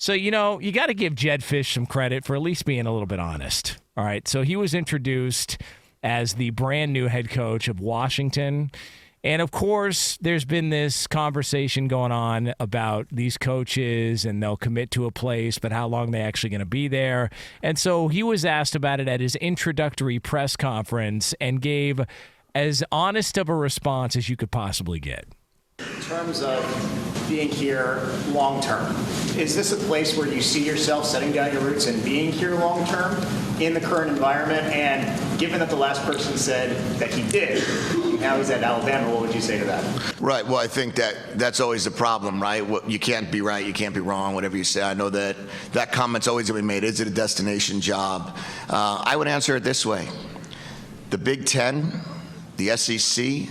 So, you got to give Jedd Fisch some credit for at least being a little bit honest. All right. So he was introduced as the brand new head coach of Washington. And, of course, there's been this conversation going on about these coaches and they'll commit to a place, but how long they're actually going to be there. And so he was asked about it at his introductory press conference and gave as honest of a response as you could possibly get. In terms of being here long term, is this a place where you see yourself setting down your roots and being here long term in the current environment? And given that the last person said that he did, now he's at Alabama, what would you say to that? Right. Well, I think that's always the problem, right? You can't be right, you can't be wrong, whatever you say. I know that comment's always going to be made. Is it a destination job? I would answer it this way. The Big Ten, the SEC,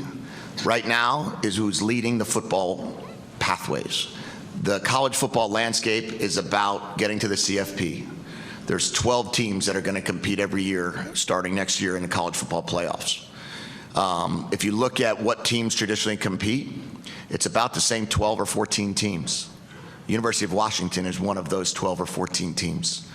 right now is who's leading the football pathways. The college football landscape is about getting to the CFP. There's 12 teams that are going to compete every year starting next year in the college football playoffs. If you look at what teams traditionally compete, it's about the same 12 or 14 teams. University of Washington is one of those 12 or 14 teams.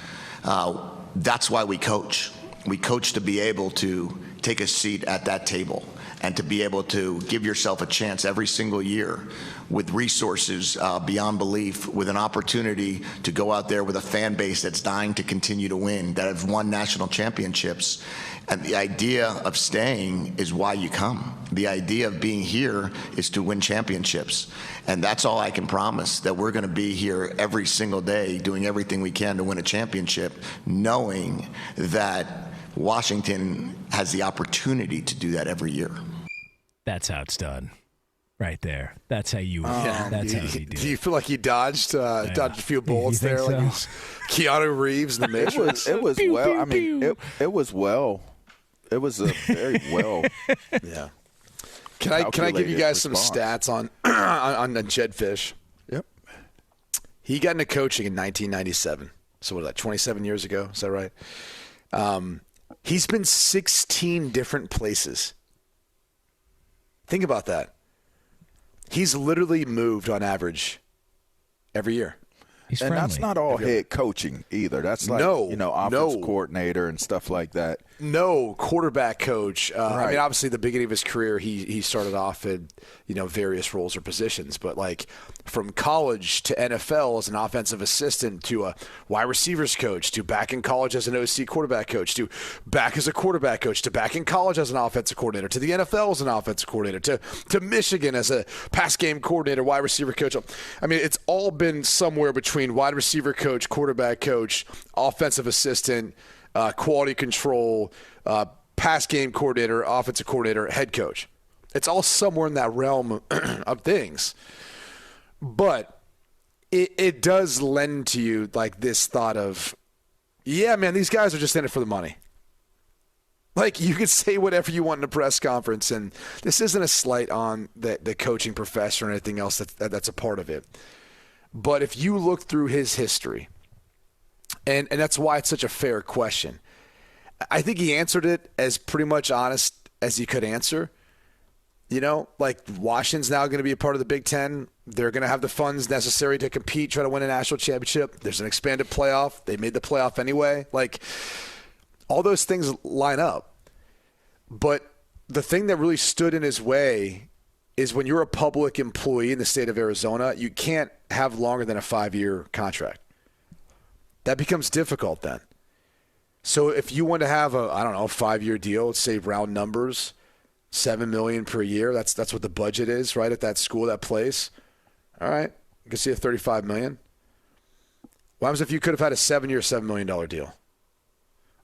That's why we coach. We coach to be able to take a seat at that table and to be able to give yourself a chance every single year with resources beyond belief, with an opportunity to go out there with a fan base that's dying to continue to win, that have won national championships. And the idea of staying is why you come. The idea of being here is to win championships. And that's all I can promise, that we're going to be here every single day doing everything we can to win a championship, knowing that Washington has the opportunity to do that every year. That's how it's done, right there. That's how you. That's how you do. Do you feel like he dodged a few bullets there, so? like he's Keanu Reeves in the Matrix? It was well. I mean, it was well. It was a very well. Yeah. Can I give you guys response. Some stats on Jedd Fisch? Yep. He got into coaching in 1997. So what is that? 27 years ago? Is that right? He's been 16 different places. Think about that. He's literally moved on average every year. He's and friendly. That's not all head coaching either. That's like, offense coordinator and stuff like that. No, quarterback coach. Right. I mean, obviously, the beginning of his career, he started off in, various roles or positions. But, like, from college to NFL as an offensive assistant to a wide receivers coach to back in college as an OC quarterback coach to back as a quarterback coach to back in college as an offensive coordinator to the NFL as an offensive coordinator to Michigan as a pass game coordinator, wide receiver coach. I mean, it's all been somewhere between wide receiver coach, quarterback coach, offensive assistant, quality control, pass game coordinator, offensive coordinator, head coach. It's all somewhere in that realm of things. But it does lend to you like this thought of, yeah, man, these guys are just in it for the money. Like, you could say whatever you want in a press conference, and this isn't a slight on the coaching profession or anything else that's a part of it. But if you look through his history, and that's why it's such a fair question, I think he answered it as pretty much honest as he could answer. Like, Washington's now going to be a part of the Big Ten. They're going to have the funds necessary to compete, try to win a national championship. There's an expanded playoff. They made the playoff anyway. Like, all those things line up. But the thing that really stood in his way is when you're a public employee in the state of Arizona, you can't have longer than a 5-year contract. That becomes difficult then. So if you want to have a 5-year deal, let's say round numbers, $7 million per year, that's what the budget is, right, at that school, that place. All right, you can see a $35 million. What happens if you could have had a 7-year, $7 million deal?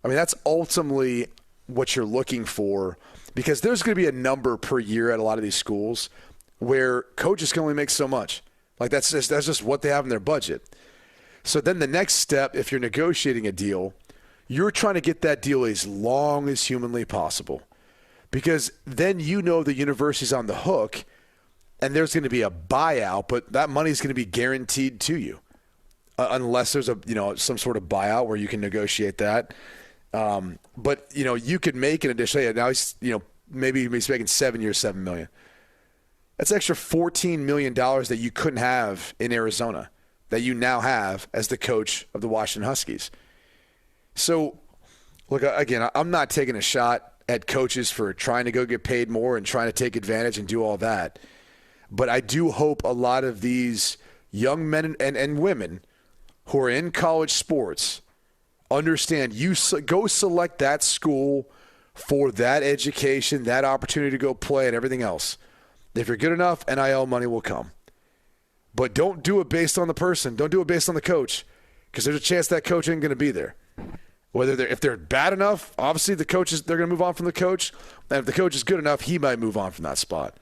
I mean, that's ultimately what you're looking for, because there's going to be a number per year at a lot of these schools where coaches can only make so much. Like, that's just what they have in their budget. So then the next step, if you're negotiating a deal, you're trying to get that deal as long as humanly possible, because then the university's on the hook and there's going to be a buyout, but that money is going to be guaranteed to you unless there's some sort of buyout where you can negotiate that. But you could make an additional. Now he's maybe he's making 7 years, $7 million. That's an extra $14 million that you couldn't have in Arizona. that you now have as the coach of the Washington Huskies. So, look, again, I'm not taking a shot at coaches for trying to go get paid more and trying to take advantage and do all that. But I do hope a lot of these young men and women who are in college sports understand you go select that school for that education, that opportunity to go play and everything else. If you're good enough, NIL money will come. But don't do it based on the person. Don't do it based on the coach, because there's a chance that coach ain't going to be there. If they're bad enough, obviously they're going to move on from the coach. And if the coach is good enough, he might move on from that spot.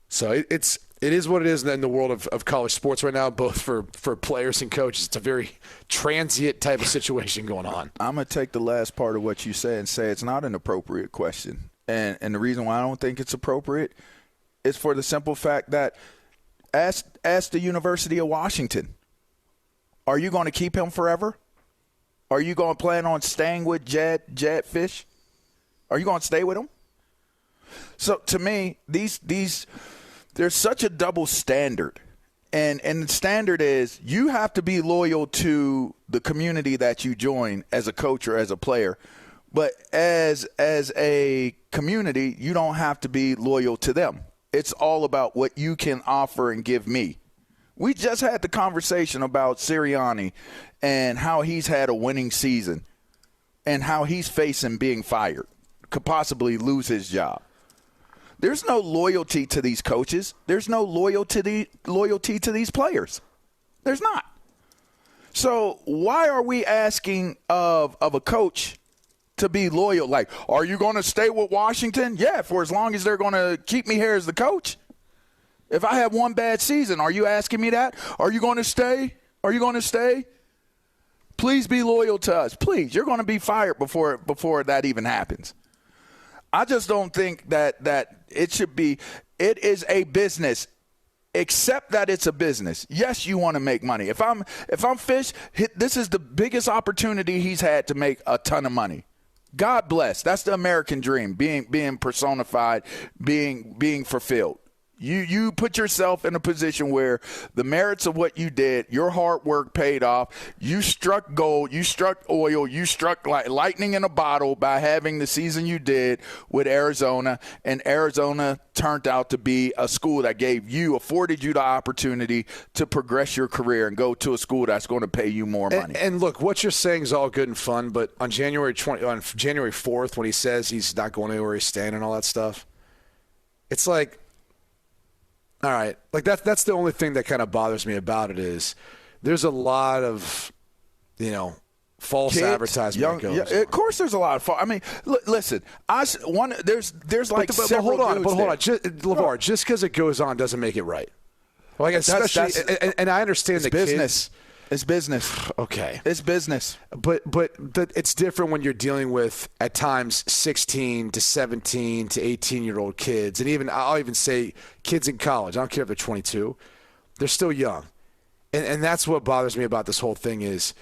So it is what it is in the world of college sports right now, both for players and coaches. It's a very transient type of situation going on. I'm going to take the last part of what you said and say it's not an appropriate question. And the reason why I don't think it's appropriate is for the simple fact that ask the University of Washington, are you going to keep him forever? Are you going to plan on staying with Jedd Fisch? Are you going to stay with him? So to me, there's such a double standard. And the standard is you have to be loyal to the community that you join as a coach or as a player. But as a community, you don't have to be loyal to them. It's all about what you can offer and give me. We just had the conversation about Sirianni and how he's had a winning season and how he's facing being fired, could possibly lose his job. There's no loyalty to these coaches. There's no loyalty to these players. There's not. So why are we asking of a coach to be loyal? Like, are you going to stay with Washington? Yeah, for as long as they're going to keep me here as the coach. If I have one bad season, are you asking me that? Are you going to stay? Are you going to stay? Please be loyal to us. Please. You're going to be fired before that even happens. I just don't think that it should be. It is a business. Accept that it's a business. Yes, you want to make money. If I'm Fisch, this is the biggest opportunity he's had to make a ton of money. God bless. That's the American dream, being personified, being fulfilled. You put yourself in a position where the merits of what you did, your hard work paid off. You struck gold. You struck oil. You struck like lightning in a bottle by having the season you did with Arizona. And Arizona turned out to be a school that afforded you the opportunity to progress your career and go to a school that's going to pay you more money. And look, what you're saying is all good and fun, but on January 4th, when he says he's not going anywhere, he's staying and all that stuff, it's like, all right, like that's the only thing that kind of bothers me about it is there's a lot of, false advertisement. Of course, there's a lot of false. I mean, listen, there's like several. Hold on, LaVar, just because it goes on doesn't make it right. Like especially, and I understand the business. Kids, it's business. Okay. It's business. But it's different when you're dealing with, at times, 16 to 17 to 18-year-old kids. And I'll even say kids in college. I don't care if they're 22. They're still young. And that's what bothers me about this whole thing is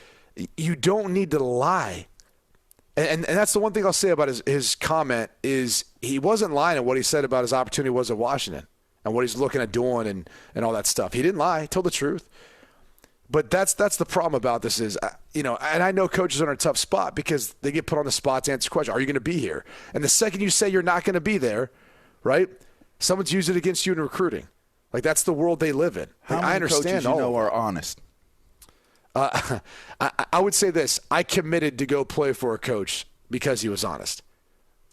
you don't need to lie. And that's the one thing I'll say about his comment is he wasn't lying at what he said about his opportunity was at Washington and what he's looking at doing and all that stuff. He didn't lie. He told the truth. But that's the problem about this is, and I know coaches are in a tough spot because they get put on the spot to answer questions. Are you going to be here? And the second you say you're not going to be there, right, someone's used it against you in recruiting. Like, that's the world they live in. How many I understand coaches are honest? I would say this. I committed to go play for a coach because he was honest.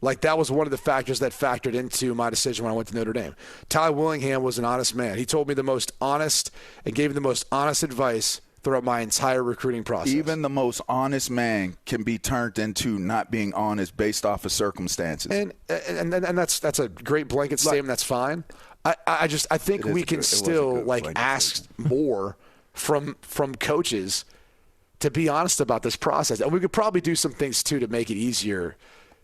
Like, that was one of the factors that factored into my decision when I went to Notre Dame. Ty Willingham was an honest man. He told me the most honest and gave me the most honest advice throughout my entire recruiting process. Even the most honest man can be turned into not being honest based off of circumstances. And that's a great blanket statement. That's fine. I think we can still ask more from coaches to be honest about this process. And we could probably do some things too to make it easier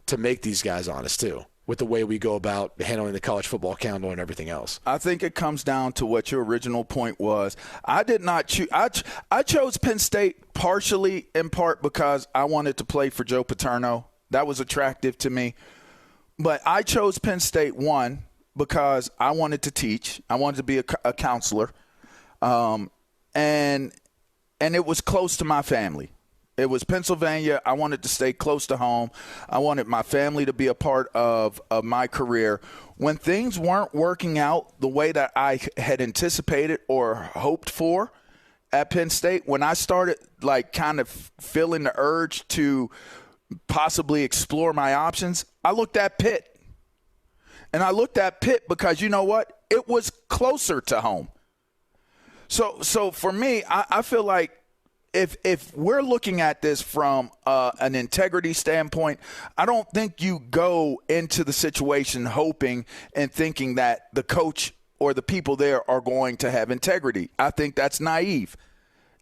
to make these guys honest too, with the way we go about handling the college football calendar and everything else. I think it comes down to what your original point was. I did not choose. I chose Penn State partially in part because I wanted to play for Joe Paterno. That was attractive to me. But I chose Penn State, one, because I wanted to teach. I wanted to be a counselor. and it was close to my family. It was Pennsylvania. I wanted to stay close to home. I wanted my family to be a part of my career. When things weren't working out the way that I had anticipated or hoped for at Penn State, when I started like kind of feeling the urge to possibly explore my options, I looked at Pitt. And I looked at Pitt because, you know what? It was closer to home. So for me, I feel like if we're looking at this from an integrity standpoint, I don't think you go into the situation hoping and thinking that the coach or the people there are going to have integrity. I think that's naive.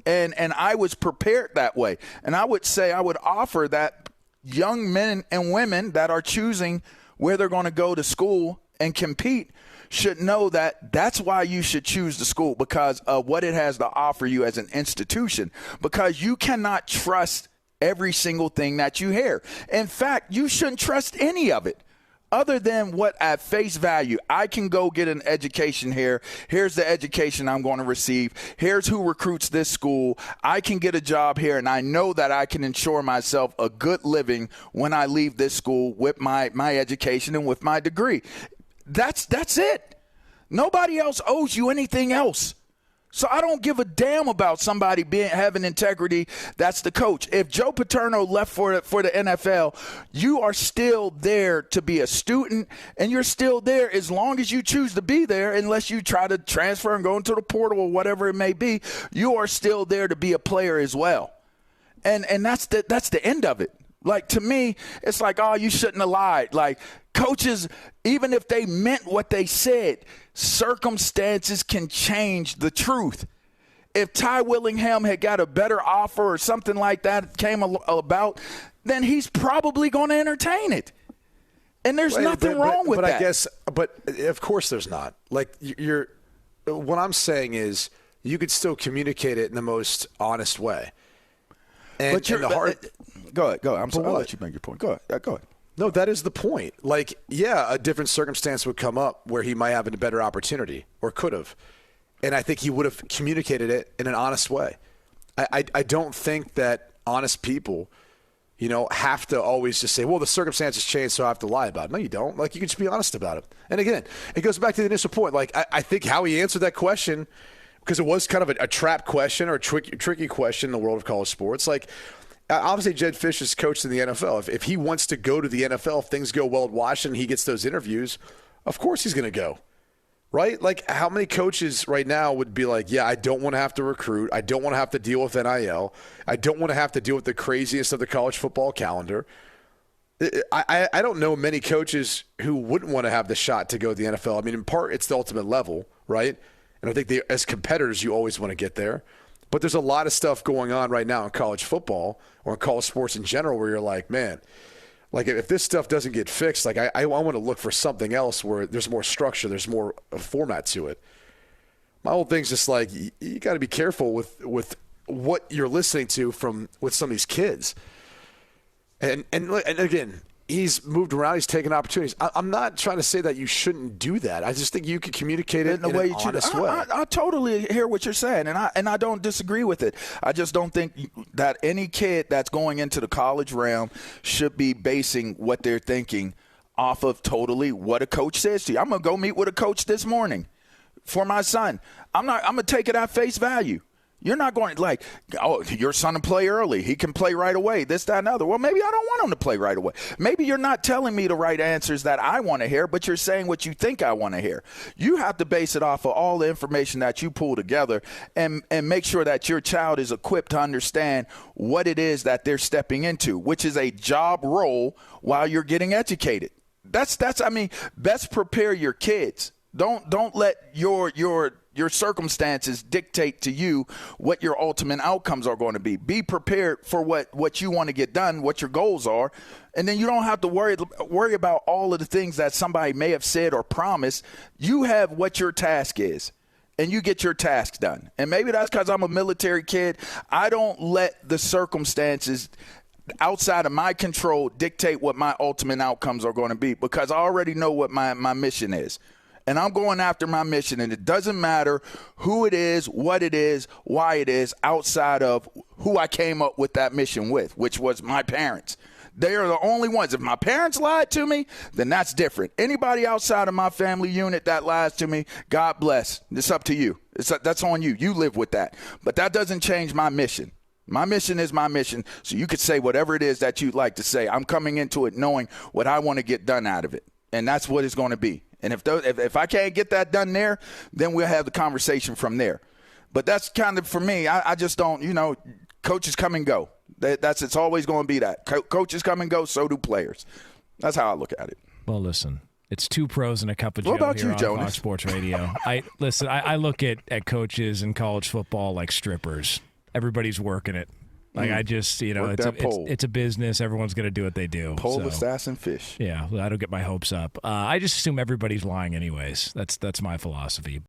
And I was prepared that way. And I would say I would offer that young men and women that are choosing where they're going to go to school and compete should know that that's why you should choose the school, because of what it has to offer you as an institution, because you cannot trust every single thing that you hear. In fact, you shouldn't trust any of it other than what at face value. I can go get an education here. Here's the education I'm going to receive. Here's who recruits this school. I can get a job here, and I know that I can ensure myself a good living when I leave this school with my education and with my degree. That's it. Nobody else owes you anything else. So I don't give a damn about somebody having integrity. That's the coach. If Joe Paterno left for the NFL, you are still there to be a student, and you're still there as long as you choose to be there, unless you try to transfer and go into the portal or whatever it may be. You are still there to be a player as well. And that's the end of it. Like, to me, it's like, oh, you shouldn't have lied. Like, coaches, even if they meant what they said, circumstances can change the truth. If Ty Willingham had got a better offer or something like that came about, then he's probably going to entertain it. And there's nothing wrong with that. But of course there's not. Like, what I'm saying is you could still communicate it in the most honest way. And, Go ahead. I'm sorry. I'll let you make your point. Go ahead. No, that is the point. Like, yeah, a different circumstance would come up where he might have a better opportunity, or could have. And I think he would have communicated it in an honest way. I don't think that honest people, have to always just say, well, the circumstances changed, so I have to lie about it. No, you don't. Like, you can just be honest about it. And again, it goes back to the initial point. Like, I think how he answered that question, because it was kind of a trap question or a tricky question in the world of college sports. Like, obviously, Jedd Fisch is coached in the NFL. If he wants to go to the NFL, if things go well at Washington, he gets those interviews, of course he's going to go, right? Like, how many coaches right now would be like, yeah, I don't want to have to recruit. I don't want to have to deal with NIL. I don't want to have to deal with the craziest of the college football calendar. I don't know many coaches who wouldn't want to have the shot to go to the NFL. I mean, in part, it's the ultimate level, right? And I think as competitors, you always want to get there. But there's a lot of stuff going on right now in college football or in college sports in general where you're like, man, like, if this stuff doesn't get fixed, like, I want to look for something else where there's more structure, there's more format to it. My whole thing's just like, you got to be careful with what you're listening to with some of these kids. And again, he's moved around. He's taken opportunities. I'm not trying to say that you shouldn't do that. I just think you can communicate it in an honest way. I totally hear what you're saying, and I don't disagree with it. I just don't think that any kid that's going into the college realm should be basing what they're thinking off of totally what a coach says to you. I'm going to go meet with a coach this morning for my son. I'm going to take it at face value. You're not going to, like, oh, your son will play early. He can play right away, this, that, and other. Well, maybe I don't want him to play right away. Maybe you're not telling me the right answers that I want to hear, but you're saying what you think I want to hear. You have to base it off of all the information that you pull together and make sure that your child is equipped to understand what it is that they're stepping into, which is a job role while you're getting educated. That's best prepare your kids. Don't let your circumstances dictate to you what your ultimate outcomes are going to be. Be prepared for what you want to get done, what your goals are, and then you don't have to worry about all of the things that somebody may have said or promised. You have what your task is, and you get your task done. And maybe that's because I'm a military kid. I don't let the circumstances outside of my control dictate what my ultimate outcomes are going to be, because I already know what my mission is. and I'm going after my mission, and it doesn't matter who it is, what it is, why it is, outside of who I came up with that mission with, which was my parents. They are the only ones. If my parents lied to me, then that's different. Anybody outside of my family unit that lies to me, God bless. It's up to you. That's on you. You live with that. But that doesn't change my mission. My mission is my mission, so you could say whatever it is that you'd like to say. I'm coming into it knowing what I want to get done out of it, and that's what it's going to be. And if I can't get that done there, then we'll have the conversation from there. But that's kind of, for me, I just don't, coaches come and go. It's always going to be that. Coaches come and go, so do players. That's how I look at it. Well, listen, it's two pros and a cup of Joe What about here you, on Jonas? Fox Sports Radio. I look at coaches in college football like strippers. Everybody's working it. Like I just, Work that pole. it's a business. Everyone's going to do what they do. Pole, so. assassin, fish. Yeah, I don't get my hopes up. I just assume everybody's lying anyways. That's my philosophy.